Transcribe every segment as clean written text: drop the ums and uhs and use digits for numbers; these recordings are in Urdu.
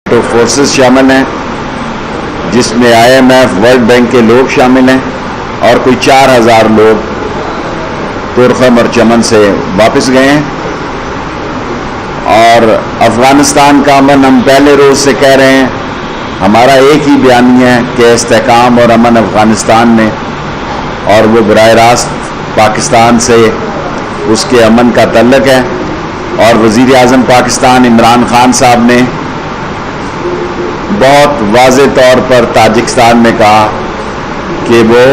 تو فورسز شامل ہیں جس میں IMF ورلڈ بینک کے لوگ شامل ہیں اور کوئی 4000 لوگ تورخم اور چمن سے واپس گئے ہیں. اور افغانستان کا امن ہم پہلے روز سے کہہ رہے ہیں, ہمارا ایک ہی بیانیہ ہے کہ استحکام اور امن افغانستان میں, اور وہ براہ راست پاکستان سے اس کے امن کا تعلق ہے. اور وزیر اعظم پاکستان عمران خان صاحب نے بہت واضح طور پر تاجکستان میں کہا کہ وہ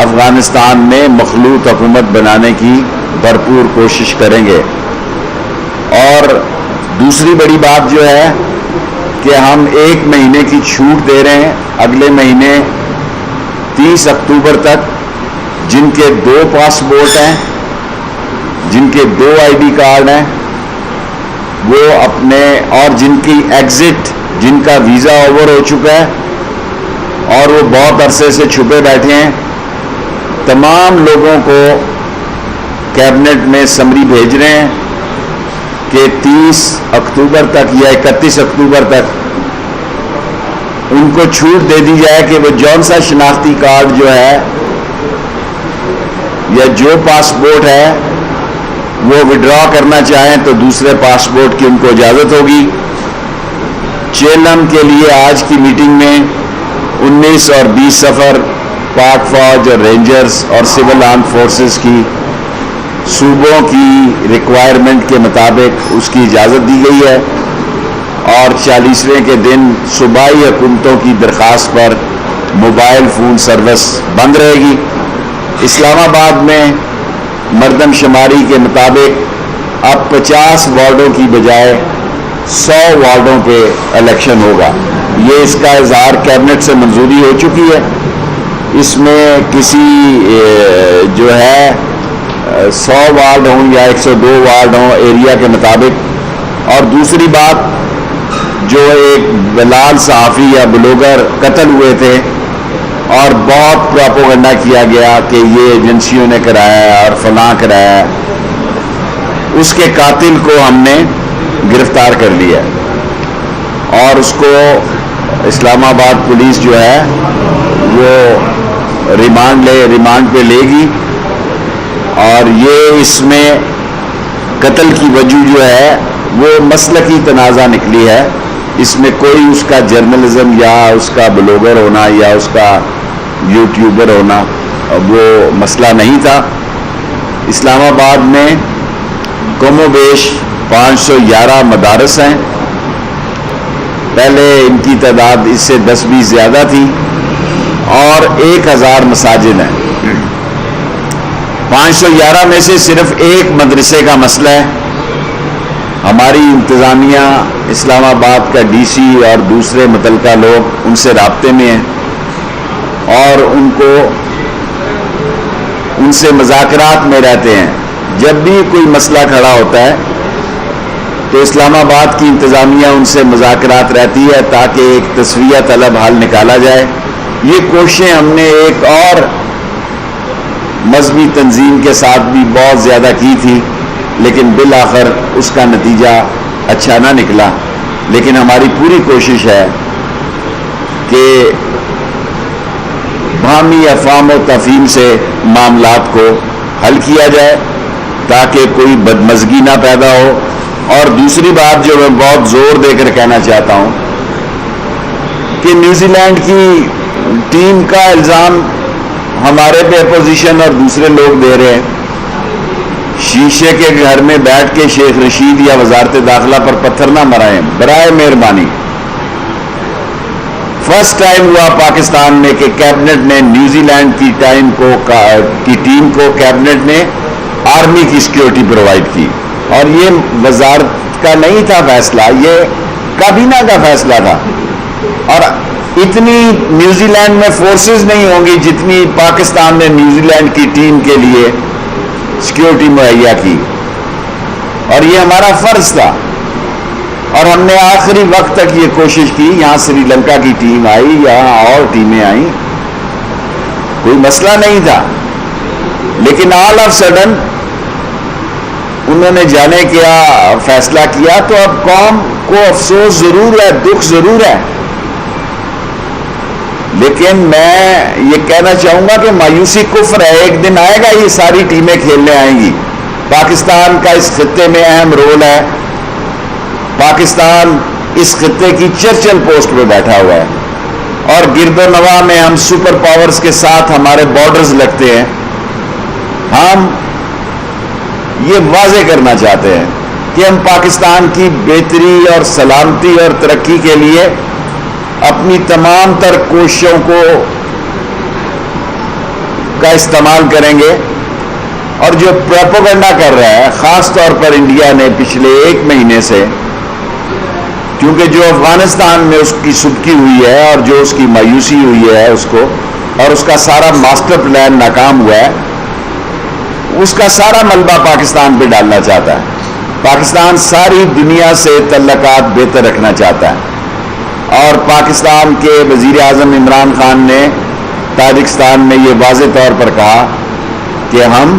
افغانستان میں مخلوط حکومت بنانے کی بھرپور کوشش کریں گے. اور دوسری بڑی بات جو ہے کہ ہم 1 مہینے کی چھوٹ دے رہے ہیں اگلے مہینے 30 اکتوبر تک جن کے 2 پاسپورٹ ہیں, جن کے 2 ID کارڈ ہیں, وہ اپنے, اور جن کی ایگزٹ, جن کا ویزا اوور ہو چکا ہے اور وہ بہت عرصے سے چھپے بیٹھے ہیں, تمام لوگوں کو کیبنٹ میں سمری بھیج رہے ہیں کہ 30 اکتوبر تک یا 31 اکتوبر تک ان کو چھوٹ دے دی جائے کہ وہ جون سا شناختی کارڈ جو ہے یا جو پاسپورٹ ہے وہ وڈرا کرنا چاہیں تو دوسرے پاسپورٹ کی ان کو اجازت ہوگی. چیلم کے لیے آج کی میٹنگ میں 19 اور 20 سفر پاک فوج اور رینجرز اور سول آرم فورسز کی صوبوں کی ریکوائرمنٹ کے مطابق اس کی اجازت دی گئی ہے. اور 40ویں کے دن صوبائی حکومتوں کی درخواست پر موبائل فون سروس بند رہے گی. اسلام آباد میں مردم شماری کے مطابق اب 50 وارڈوں کی بجائے 100 وارڈوں پہ الیکشن ہوگا. یہ اس کا اظہار کیبنٹ سے منظوری ہو چکی ہے. اس میں کسی جو ہے 100 وارڈ ہوں یا 102 وارڈ ہوں ایریا کے مطابق. اور دوسری بات, جو ایک بلال صحافی یا بلاگر قتل ہوئے تھے اور بہت پروپیگنڈا کیا گیا کہ یہ ایجنسیوں نے کرایا ہے اور فلاں کرایا ہے, اس کے قاتل کو ہم نے گرفتار کر لیا اور اس کو اسلام آباد پولیس جو ہے وہ ریمانڈ پہ لے گی. اور یہ اس میں قتل کی وجہ جو ہے وہ مسلکی تنازع نکلی ہے. اس میں کوئی اس کا جرنلزم یا اس کا بلاگر ہونا یا اس کا یوٹیوبر ہونا وہ مسئلہ نہیں تھا. اسلام آباد میں کم و بیش 511 مدارس ہیں. پہلے ان کی تعداد اس سے 10-20 زیادہ تھی. اور 1000 مساجد ہیں. 511 میں سے صرف ایک مدرسے کا مسئلہ ہے. ہماری انتظامیہ اسلام آباد کا DC اور دوسرے متعلقہ لوگ ان سے رابطے میں ہیں اور ان سے مذاکرات میں رہتے ہیں. جب بھی کوئی مسئلہ کھڑا ہوتا ہے تو اسلام آباد کی انتظامیہ ان سے مذاکرات رہتی ہے تاکہ ایک تسویہ طلب حل نکالا جائے. یہ کوششیں ہم نے ایک اور مذہبی تنظیم کے ساتھ بھی بہت زیادہ کی تھی, لیکن بالآخر اس کا نتیجہ اچھا نہ نکلا. لیکن ہماری پوری کوشش ہے کہ باہمی افہام و تفہیم سے معاملات کو حل کیا جائے تاکہ کوئی بدمزگی نہ پیدا ہو. اور دوسری بات جو میں بہت زور دے کر کہنا چاہتا ہوں کہ نیوزی لینڈ کی ٹیم کا الزام ہمارے پہ اپوزیشن اور دوسرے لوگ دے رہے ہیں. شیشے کے گھر میں بیٹھ کے شیخ رشید یا وزارت داخلہ پر پتھر نہ مرائیں برائے مہربانی. فرسٹ ٹائم ہوا پاکستان میں کہ کیبنٹ نے نیوزی لینڈ کی ٹیم کو کیبنٹ نے آرمی کی سیکیورٹی پرووائڈ کی. اور یہ وزارت کا نہیں تھا فیصلہ, یہ کابینہ کا فیصلہ تھا. اور اتنی نیوزی لینڈ میں فورسز نہیں ہوں گی جتنی پاکستان نے نیوزی لینڈ کی ٹیم کے لیے سیکیورٹی مہیا کی. اور یہ ہمارا فرض تھا. اور ہم نے آخری وقت تک یہ کوشش کی. یہاں سری لنکا کی ٹیم آئی, یہاں اور ٹیمیں آئیں, کوئی مسئلہ نہیں تھا. لیکن آل آف سڈن انہوں نے جانے کیا فیصلہ کیا تو اب قوم کو افسوس ضرور ہے, دکھ ضرور ہے, لیکن میں یہ کہنا چاہوں گا کہ مایوسی کفر ہے. ایک دن آئے گا یہ ساری ٹیمیں کھیلنے آئیں گی. پاکستان کا اس خطے میں اہم رول ہے. پاکستان اس خطے کی چرچل پوسٹ پہ بیٹھا ہوا ہے اور گرد و نواح میں ہم سپر پاورز کے ساتھ ہمارے بارڈرز لگتے ہیں. ہم یہ واضح کرنا چاہتے ہیں کہ ہم پاکستان کی بہتری اور سلامتی اور ترقی کے لیے اپنی تمام تر کوششوں کا استعمال کریں گے. اور جو پروپیگنڈا کر رہا ہے خاص طور پر انڈیا نے پچھلے 1 مہینے سے, کیونکہ جو افغانستان میں اس کی سبکی ہوئی ہے اور جو اس کی مایوسی ہوئی ہے اس کو, اور اس کا سارا ماسٹر پلان ناکام ہوا ہے, اس کا سارا ملبہ پاکستان پہ ڈالنا چاہتا ہے. پاکستان ساری دنیا سے تعلقات بہتر رکھنا چاہتا ہے اور پاکستان کے وزیر اعظم عمران خان نے تاجکستان میں یہ واضح طور پر کہا کہ ہم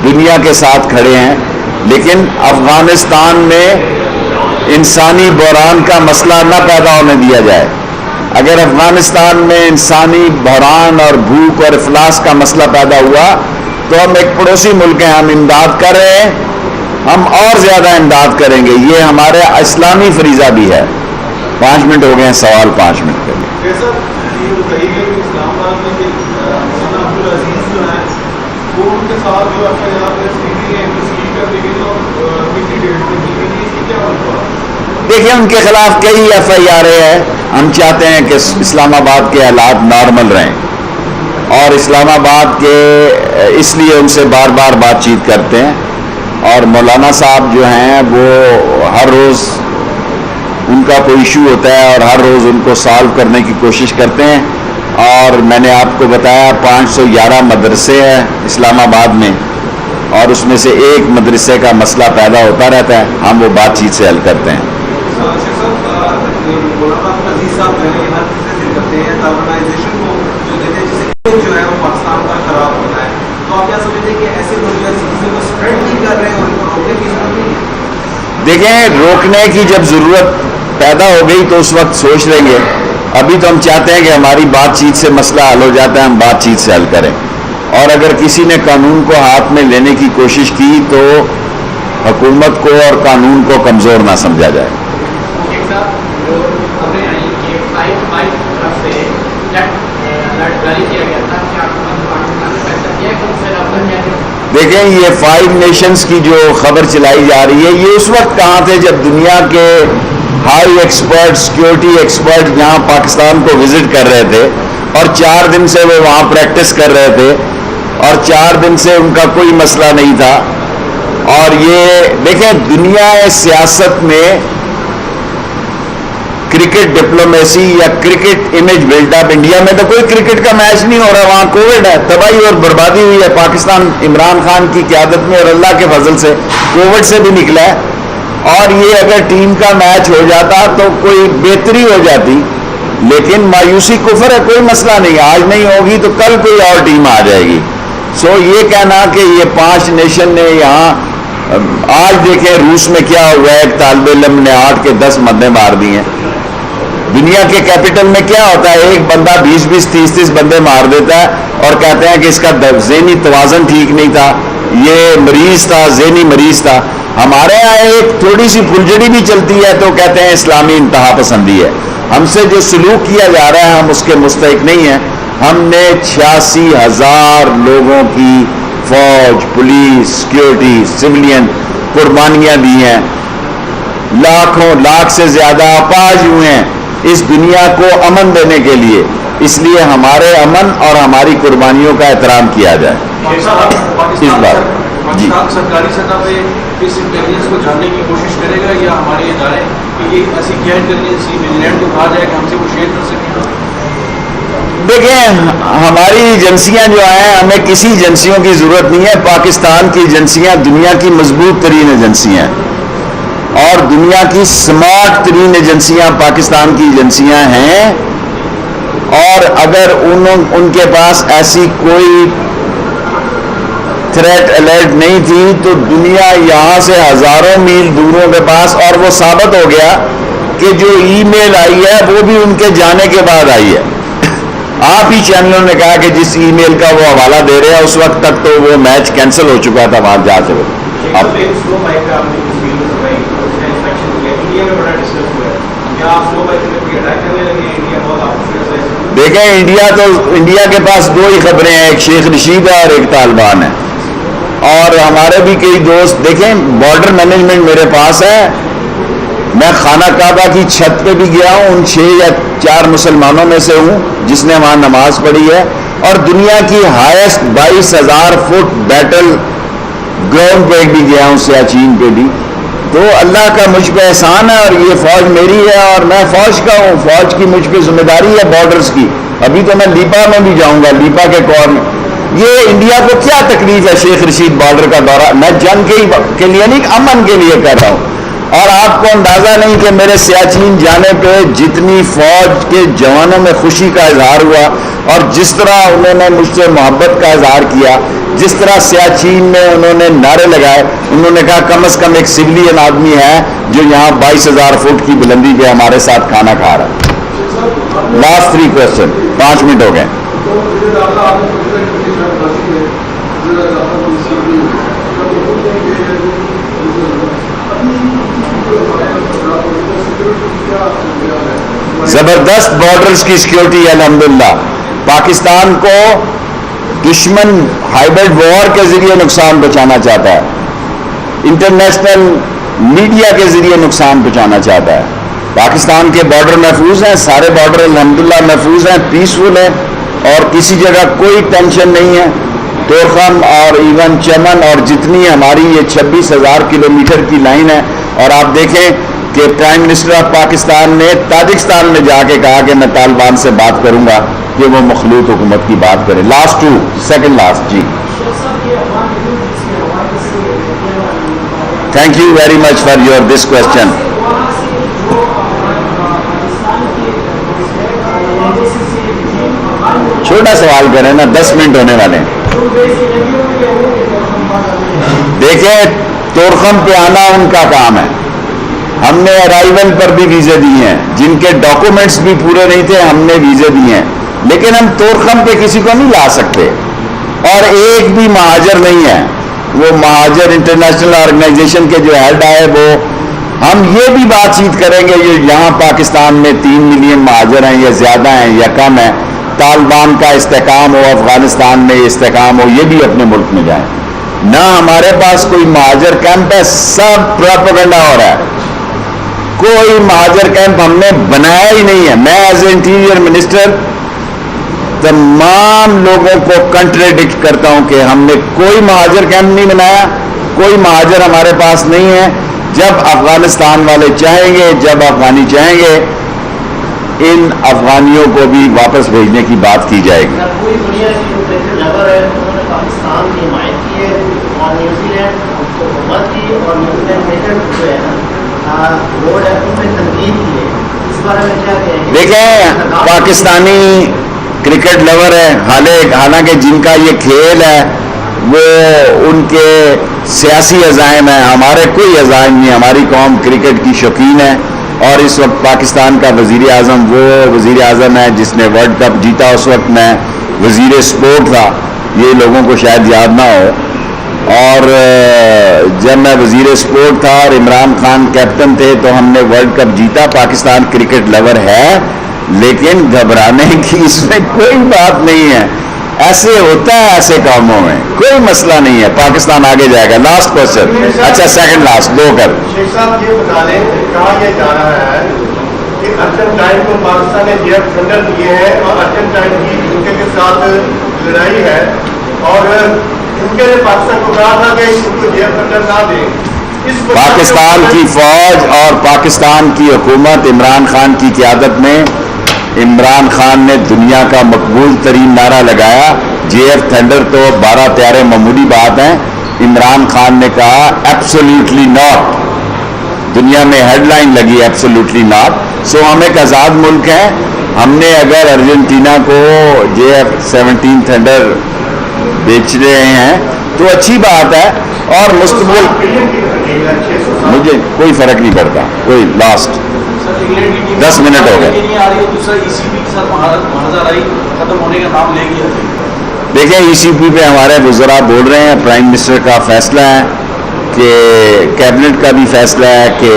دنیا کے ساتھ کھڑے ہیں, لیکن افغانستان میں انسانی بحران کا مسئلہ نہ پیدا ہونے دیا جائے. اگر افغانستان میں انسانی بحران اور بھوک اور افلاس کا مسئلہ پیدا ہوا تو ہم ایک پڑوسی ملک ہیں, ہم امداد کر رہے ہیں, ہم اور زیادہ امداد کریں گے. یہ ہمارے اسلامی فریضہ بھی ہے. 5 منٹ ہو گئے ہیں, سوال 5 منٹ کے لیے. دیکھیں ان کے خلاف کئی FIR ہیں. ہم چاہتے ہیں کہ اسلام آباد کے حالات نارمل رہیں اور اسلام آباد کے اس لیے ان سے بار بار بات چیت کرتے ہیں. اور مولانا صاحب جو ہیں وہ ہر روز ان کا کوئی ایشو ہوتا ہے اور ہر روز ان کو سالو کرنے کی کوشش کرتے ہیں. اور میں نے آپ کو بتایا 511 مدرسے ہیں اسلام آباد میں اور اس میں سے ایک مدرسے کا مسئلہ پیدا ہوتا رہتا ہے, ہم وہ بات چیت سے حل کرتے ہیں. دیکھیں روکنے کی جب ضرورت پیدا ہو گئی تو اس وقت سوچ لیں گے. ابھی تو ہم چاہتے ہیں کہ ہماری بات چیت سے مسئلہ حل ہو جاتا ہے, ہم بات چیت سے حل کریں. اور اگر کسی نے قانون کو ہاتھ میں لینے کی کوشش کی تو حکومت کو اور قانون کو کمزور نہ سمجھا جائے. دیکھیں یہ 5 نیشنز کی جو خبر چلائی جا رہی ہے, یہ اس وقت کہاں تھے جب دنیا کے ہائی ایکسپرٹ, سیکیورٹی ایکسپرٹ یہاں پاکستان کو وزٹ کر رہے تھے اور 4 دن سے وہ وہاں پریکٹس کر رہے تھے اور 4 دن سے ان کا کوئی مسئلہ نہیں تھا. اور یہ دیکھیں دنیا سیاست میں کرکٹ ڈپلومیسی یا cricket image build up, India میں تو کوئی کرکٹ کا میچ نہیں ہو رہا, وہاں کووڈ ہے, تباہی اور بربادی ہوئی ہے. پاکستان عمران خان کی قیادت میں اور اللہ کے فضل سے کووڈ سے بھی نکلا ہے. اور یہ اگر ٹیم کا میچ ہو جاتا تو کوئی بہتری ہو جاتی, لیکن مایوسی کفر ہے, کوئی مسئلہ نہیں. آج نہیں ہوگی تو کل کوئی اور ٹیم آ جائے گی. یہ کہنا کہ یہ 5 نیشن نے یہاں, آج دیکھیں روس میں کیا ہوا ہے, ایک طالب علم نے 8 کے 10 بندے مار دی ہیں. دنیا کے کیپٹل میں کیا ہوتا ہے, ایک بندہ 20-20, 30-30 بندے مار دیتا ہے اور کہتے ہیں کہ اس کا ذہنی توازن ٹھیک نہیں تھا, یہ مریض تھا, ذہنی مریض تھا. ہمارے یہاں ایک تھوڑی سی پھلجڑی بھی چلتی ہے تو کہتے ہیں اسلامی انتہا پسندی ہے. ہم سے جو سلوک کیا جا رہا ہے ہم اس کے مستحق نہیں ہیں. ہم نے 86,000 لوگوں کی فوج, پولیس, سیکیورٹی, سولین قربانیاں دی ہیں, لاکھوں لاکھ سے زیادہ اپاہج ہوئے ہیں اس دنیا کو امن دینے کے لیے. اس لیے ہمارے امن اور ہماری قربانیوں کا احترام کیا جائے. اس بار جی سرکاری سطح پہ اس انٹیلیجنس کو جاننے کی کوشش کرے گا یا ہمارے ادارے ایک ایسی کیا انٹیلیجنس ویجیلنٹ کو کہا جائے کہ ہم سے وہ شیئر کر سکیں؟ دیکھیں ہماری ایجنسیاں جو ہیں, ہمیں کسی ایجنسیوں کی ضرورت نہیں ہے. پاکستان کی ایجنسیاں دنیا کی مضبوط ترین ایجنسیاں ہیں اور دنیا کی سمارٹ ترین ایجنسیاں پاکستان کی ایجنسیاں ہیں. اور اگر ان کے پاس ایسی کوئی تھریٹ الرٹ نہیں تھی تو دنیا یہاں سے ہزاروں میل دوروں کے پاس، اور وہ ثابت ہو گیا کہ جو ای میل آئی ہے وہ بھی ان کے جانے کے بعد آئی ہے. آپ ہی چینلوں نے کہا کہ جس ای میل کا وہ حوالہ دے رہے ہیں اس وقت تک تو وہ میچ کینسل ہو چکا تھا وہاں جا سے. دیکھیں انڈیا کے پاس دو ہی خبریں ہیں، ایک شیخ رشید ہے اور ایک طالبان ہے. اور ہمارے بھی کئی دوست، دیکھیں بارڈر مینجمنٹ میرے پاس ہے، میں خانہ کعبہ کی چھت پہ بھی گیا ہوں، ان 6 یا 4 مسلمانوں میں سے ہوں جس نے وہاں نماز پڑھی ہے، اور دنیا کی ہائیسٹ 22,000 فٹ بیٹل گراؤنڈ پہ بھی گیا ہوں، سیاچین پہ بھی. تو اللہ کا مجھ پہ احسان ہے، اور یہ فوج میری ہے اور میں فوج کا ہوں، فوج کی مجھ پہ ذمہ داری ہے بارڈرز کی. ابھی تو میں لیپا میں بھی جاؤں گا، لیپا کے کور میں. یہ انڈیا کو کیا تکلیف ہے شیخ رشید بارڈر کا دورہ؟ میں جنگ کے لیے نہیں، امن کے لیے کر رہا ہوں. اور آپ کو اندازہ نہیں کہ میرے سیاچین جانے پہ جتنی فوج کے جوانوں میں خوشی کا اظہار ہوا، اور جس طرح انہوں نے مجھ سے محبت کا اظہار کیا، جس طرح سیاچین میں انہوں نے نعرے لگائے. انہوں نے کہا کم از کم ایک سویلین آدمی ہے جو یہاں 22,000 فٹ کی بلندی پہ ہمارے ساتھ کھانا کھا رہا ہے. لاسٹ 3 کوشچن، 5 منٹ ہو گئے. زبردست بارڈرز کی سیکیورٹی ہے الحمدللہ. پاکستان کو دشمن ہائبرڈ وار کے ذریعے نقصان پہنچانا چاہتا ہے، انٹرنیشنل میڈیا کے ذریعے نقصان پہنچانا چاہتا ہے. پاکستان کے بارڈر محفوظ ہیں، سارے بارڈر الحمدللہ محفوظ ہیں، پیسفل ہیں، اور کسی جگہ کوئی ٹینشن نہیں ہے. تورخم اور ایون چمن اور جتنی ہماری یہ 26,000 کلومیٹر کی لائن ہے. اور آپ دیکھیں کہ پرائم منسٹر آف پاکستان نے تاجکستان میں جا کے کہا کہ میں طالبان سے بات کروں گا کہ وہ مخلوط حکومت کی بات کرے. Last 2 second last. جی thank you very much for your this question. چھوٹا سوال کریں نا، 10 منٹ ہونے والے ہیں. دیکھیں تورخم پہ آنا ان کا کام ہے، ہم نے ارائیول پر بھی ویزے دیے ہیں، جن کے ڈاکومنٹس بھی پورے نہیں تھے ہم نے ویزے دیے ہیں، لیکن ہم تورخم پہ کسی کو نہیں لا سکتے. اور ایک بھی مہاجر نہیں ہے. وہ مہاجر انٹرنیشنل آرگنائزیشن کے جو ہیڈ آئے، وہ ہم یہ بھی بات چیت کریں گے یہ یہاں پاکستان میں 3 ملین مہاجر ہیں یا زیادہ ہیں یا کم ہیں، طالبان کا استحکام ہو، افغانستان میں استحکام ہو، یہ بھی اپنے ملک میں جائیں. نہ ہمارے پاس کوئی مہاجر کیمپ ہے، سب پروپیگنڈا ہو رہا ہے. کوئی مہاجر کیمپ ہم نے بنایا ہی نہیں ہے. میں ایز اے انٹیریئر منسٹر تمام لوگوں کو کنٹریڈکٹ کرتا ہوں کہ ہم نے کوئی مہاجر کیمپ نہیں بنایا، کوئی مہاجر ہمارے پاس نہیں ہے. جب افغانستان والے چاہیں گے، جب افغانی چاہیں گے، ان افغانیوں کو بھی واپس بھیجنے کی بات کی جائے گی. پوری دنیا کی جو بلیگر ہے انہوں نے پاکستان کی حمایت کی ہے، اور نیوزی لینڈ حکومت کی اور نیوزی لینڈ کرکٹ جو ہے نا بورڈ ہے ان میں تنقید کی ہے. اس بارے میں کیا کہیں گے؟ دیکھیں پاکستانی کرکٹ لور ہے، حالانکہ جن کا یہ کھیل ہے وہ ان کے سیاسی عزائم ہیں، ہمارے کوئی عزائم نہیں. ہماری قوم کرکٹ کی شوقین ہے، اور اس وقت پاکستان کا وزیر اعظم وہ وزیر اعظم ہے جس نے ورلڈ کپ جیتا. اس وقت میں وزیر اسپورٹ تھا، یہ لوگوں کو شاید یاد نہ ہو. اور جب میں وزیر اسپورٹ تھا اور عمران خان کیپٹن تھے تو ہم نے ورلڈ کپ جیتا. پاکستان کرکٹ لور ہے، لیکن گھبرانے کی اس میں کوئی بات نہیں ہے. ایسے ہوتا ہے ایسے کاموں میں، کوئی مسئلہ نہیں ہے. پاکستان آگے جائے گا. لاسٹ کوشچن، اچھا سیکنڈ لاسٹ 2 کر. شیخ صاحب یہ بتا دیں کہا یہ جا رہا ہے کہ ارجنٹائن کو پاکستان نے جے ایف تھنڈر دیے ہیں اور ارجنٹائن کی یوکے کے ساتھ لڑائی ہے، اور یوکے نے پاکستان کو کہا تھا کہ ان کو جے ایف تھنڈر نہ دیں. پاکستان کی فوج اور پاکستان کی حکومت عمران خان کی قیادت میں، عمران خان نے دنیا کا مقبول ترین نعرہ لگایا. جے ایف تھنڈر تو 12 پیارے معمولی بات ہیں. عمران خان نے کہا ایبسولیوٹلی ناٹ. دنیا میں ہیڈ لائن لگی ایبسولیوٹلی ناٹ. سو ہم ایک آزاد ملک ہیں. ہم نے اگر ارجنٹینا کو جے ایف 17 تھنڈر بیچ رہے ہیں تو اچھی بات ہے. اور مستقبل مجھے کوئی فرق نہیں پڑتا, کوئی لاسٹ سر انگلینڈ کی ٹیم 10 منٹ ہو گئے. نہیں آ رہی ہے, دوسرا ای سی پی کے ساتھ محاذہ رائی ختم ہونے کا نام لے گیا. دیکھیں ای سی پی پہ ہمارے وزراء بول رہے ہیں, پرائم منسٹر کا فیصلہ ہے کہ کیبنٹ کا بھی فیصلہ ہے کہ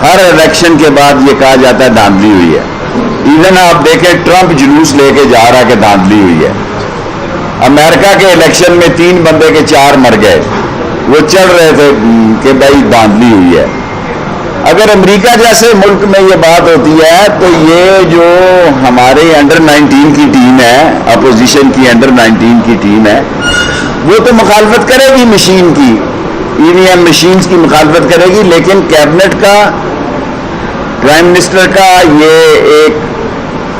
ہر الیکشن کے بعد یہ کہا جاتا ہے دھاندلی ہوئی ہے. ایون آپ دیکھیں ٹرمپ جلوس لے کے جا رہا کہ دھاندلی ہوئی ہے. امریکہ کے الیکشن میں 3 بندے کے 4 مر گئے, وہ چڑھ رہے تھے کہ بھائی دھاندلی ہوئی ہے. اگر امریکہ جیسے ملک میں یہ بات ہوتی ہے تو یہ جو ہمارے انڈر 19 کی ٹیم ہے, اپوزیشن کی انڈر 19 کی ٹیم ہے, وہ تو مخالفت کرے گی مشین کی, ای وی ایم مشینز کی مخالفت کرے گی. لیکن کیبنٹ کا, پرائم منسٹر کا یہ ایک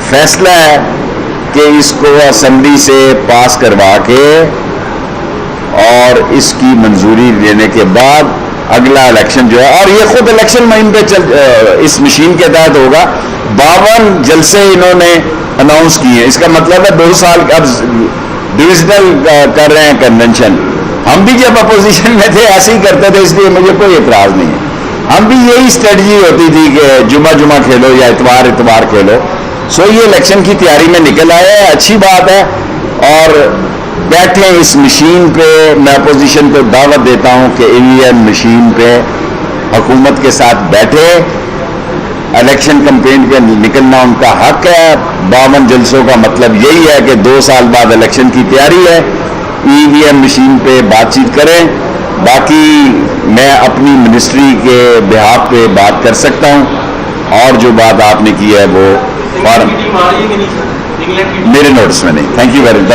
فیصلہ ہے کہ اس کو اسمبلی سے پاس کروا کے اور اس کی منظوری لینے کے بعد اگلا الیکشن جو ہے, اور یہ خود الیکشن مہین پہ اس مشین کے تحت ہوگا. 52 جلسے انہوں نے اناؤنس کیے ہیں. اس کا مطلب ہے 2 سال اب ڈویژنل کر رہے ہیں کنونشن. ہم بھی جب اپوزیشن میں تھے ایسے ہی کرتے تھے, اس لیے مجھے کوئی اعتراض نہیں ہے. ہم بھی یہی اسٹریٹجی ہوتی تھی کہ جمعہ کھیلو یا اتوار کھیلو. سو یہ الیکشن کی تیاری میں نکل آیا ہے, اچھی بات ہے. اور بیٹھیں اس مشین پہ. میں اپوزیشن کو دعوت دیتا ہوں کہ ای وی ایم مشین پہ حکومت کے ساتھ بیٹھے. الیکشن کمپین پہ نکلنا ان کا حق ہے. 52 جلسوں کا مطلب یہی ہے کہ 2 سال بعد الیکشن کی تیاری ہے. ای وی ایم مشین پہ بات چیت کریں. باقی میں اپنی منسٹری کے بہاف پہ بات کر سکتا ہوں, اور جو بات آپ نے کی ہے وہ فوراً ٹیم آ رہی ہے کہ نہیں سر انگلینڈ کی ٹیم؟ میرے نوٹس میں نہیں. Thank you very much.